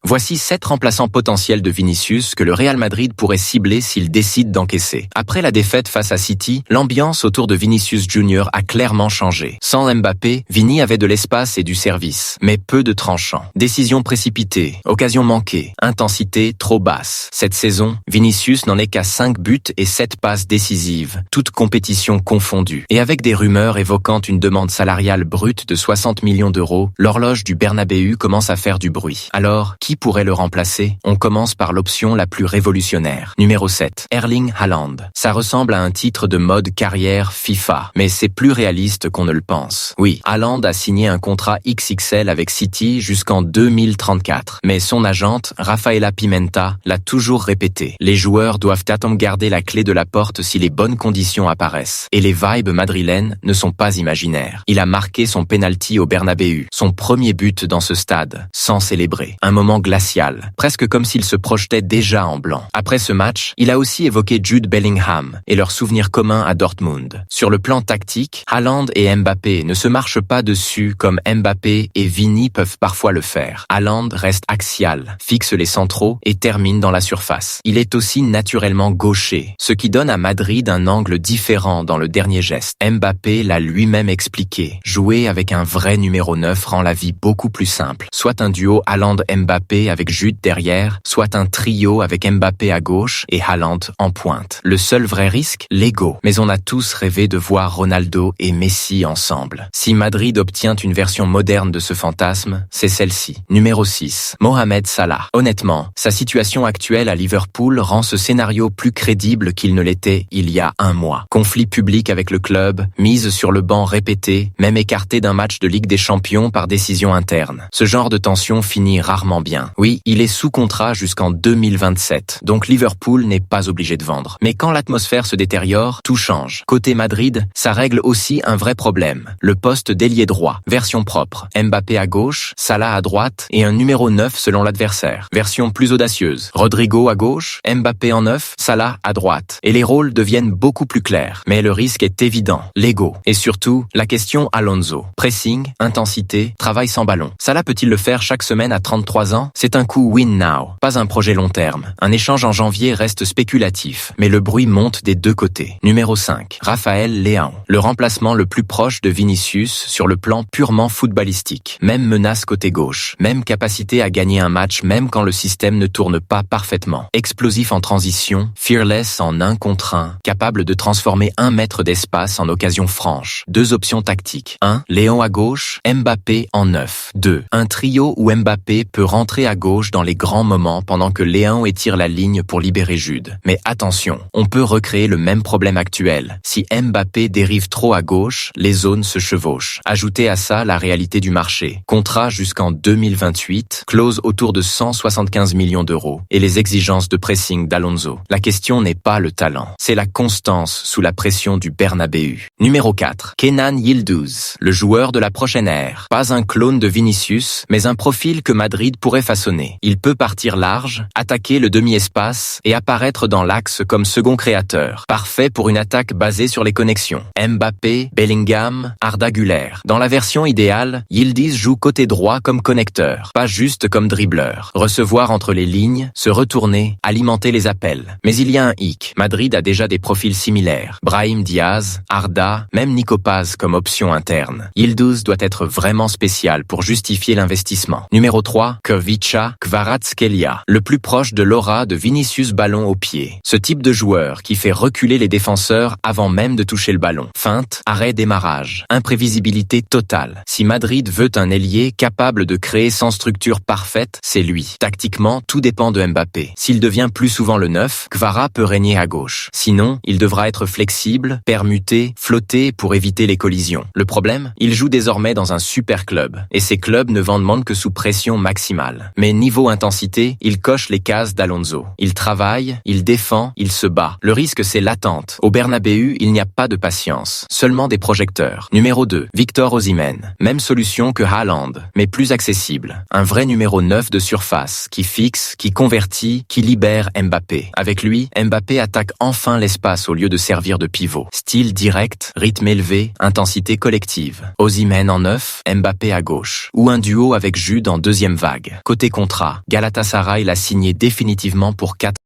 Voici 7 remplaçants potentiels de Vinicius que le Real Madrid pourrait cibler s'il décide d'encaisser. Après la défaite face à City, l'ambiance autour de Vinicius Junior a clairement changé. Sans Mbappé, Vini avait de l'espace et du service, mais peu de tranchants. Décisions précipitées, occasions manquées, intensité trop basse. Cette saison, Vinicius n'en est qu'à 5 buts et 7 passes décisives, toutes compétitions confondues. Et avec des rumeurs évoquant une demande salariale brute de 60 millions d'euros, l'horloge du Bernabéu commence à faire du bruit. Alors, qui pourrait le remplacer? On commence par l'option la plus révolutionnaire. Numéro 7. Erling Haaland. Ça ressemble à un titre de mode carrière FIFA, mais c'est plus réaliste qu'on ne le pense. Oui, Haaland a signé un contrat XXL avec City jusqu'en 2034. Mais son agente, Rafaela Pimenta, l'a toujours répété. Les joueurs doivent attendre garder la clé de la porte si les bonnes conditions apparaissent. Et les vibes madrilènes ne sont pas imaginaires. Il a marqué son penalty au Bernabéu, son premier but dans ce stade, sans célébrer. Un moment glacial, presque comme s'il se projetait déjà en blanc. Après ce match, il a aussi évoqué Jude Bellingham et leurs souvenirs communs à Dortmund. Sur le plan tactique, Haaland et Mbappé ne se marchent pas dessus comme Mbappé et Vini peuvent parfois le faire. Haaland reste axial, fixe les centraux et termine dans la surface. Il est aussi naturellement gaucher, ce qui donne à Madrid un angle différent dans le dernier geste. Mbappé l'a lui-même expliqué. Jouer avec un vrai numéro 9 rend la vie beaucoup plus simple. Soit un duo Haaland-Mbappé avec Jude derrière, soit un trio avec Mbappé à gauche et Haaland en pointe. Le seul vrai risque, l'ego. Mais on a tous rêvé de voir Ronaldo et Messi ensemble. Si Madrid obtient une version moderne de ce fantasme, c'est celle-ci. Numéro 6. Mohamed Salah. Honnêtement, sa situation actuelle à Liverpool rend ce scénario plus crédible qu'il ne l'était il y a un mois. Conflit public avec le club, mise sur le banc répété, même écarté d'un match de Ligue des Champions par décision interne. Ce genre de tension finit rarement bien. Oui, il est sous contrat jusqu'en 2027, donc Liverpool n'est pas obligé de vendre. Mais quand l'atmosphère se détériore, tout change. Côté Madrid, ça règle aussi un vrai problème. Le poste d'ailier droit, version propre. Mbappé à gauche, Salah à droite et un numéro 9 selon l'adversaire. Version plus audacieuse. Rodrigo à gauche, Mbappé en 9, Salah à droite. Et les rôles deviennent beaucoup plus clairs. Mais le risque est évident, l'ego. Et surtout, la question Alonso. Pressing, intensité, travail sans ballon. Salah peut-il le faire chaque semaine à 33 ans? C'est un coup win now, pas un projet long terme. Un échange en janvier reste spéculatif, mais le bruit monte des deux côtés. Numéro 5. Raphaël Leão. Le remplacement le plus proche de Vinicius sur le plan purement footballistique. Même menace côté gauche, même capacité à gagner un match même quand le système ne tourne pas parfaitement. Explosif en transition, fearless en 1 contre 1, capable de transformer 1 mètre d'espace en occasion franche. 2 options tactiques. 1. Léon à gauche, Mbappé en 9. 2. Un trio où Mbappé peut rentrer à gauche dans les grands moments pendant que Léon étire la ligne pour libérer Jude. Mais attention, on peut recréer le même problème actuel. Si Mbappé dérive trop à gauche, les zones se chevauchent. Ajoutez à ça la réalité du marché. Contrat jusqu'en 2028, clause autour de 175 millions d'euros et les exigences de pressing d'Alonso. La question n'est pas le talent, c'est la constance sous la pression du Bernabéu. Numéro 4. Kenan Yıldız, le joueur de la prochaine ère. Pas un clone de Vinicius, mais un profil que Madrid pourrait façonner. Il peut partir large, attaquer le demi-espace et apparaître dans l'axe comme second créateur. Parfait pour une attaque basée sur les connexions. Mbappé, Bellingham, Arda Güler. Dans la version idéale, Yıldız joue côté droit comme connecteur, pas juste comme dribbleur. Recevoir entre les lignes, se retourner, alimenter les appels. Mais il y a un hic. Madrid a déjà des profils similaires. Brahim Diaz, Arda, même Nico Paz comme option interne. Yıldız doit être vraiment spécial pour justifier l'investissement. Numéro 3, Khvicha Kvaratskhelia, le plus proche de l'aura de Vinicius ballon au pied. Ce type de joueur qui fait reculer les défenseurs avant même de toucher le ballon. Feinte, arrêt, démarrage. Imprévisibilité totale. Si Madrid veut un ailier capable de créer sans structure parfaite, c'est lui. Tactiquement, tout dépend de Mbappé. S'il devient plus souvent le 9, Kvara peut régner à gauche. Sinon, il devra être flexible, permuter, flotter pour éviter les collisions. Le problème, il joue désormais dans un super club. Et ces clubs ne vendent que sous pression maximale. Mais niveau intensité, il coche les cases d'Alonso. Il travaille, il défend, il se bat. Le risque, c'est l'attente. Au Bernabéu, il n'y a pas de patience. Seulement des projecteurs. Numéro 2. Victor Osimhen. Même solution que Haaland, mais plus accessible. Un vrai numéro 9 de surface, qui fixe, qui convertit, qui libère Mbappé. Avec lui, Mbappé attaque enfin l'espace au lieu de servir de pivot. Style direct, rythme élevé, intensité collective. Osimhen en 9, Mbappé à gauche. Ou un duo avec Jude en deuxième vague. Côté Côté contrat, Galatasaray l'a signé définitivement pour 4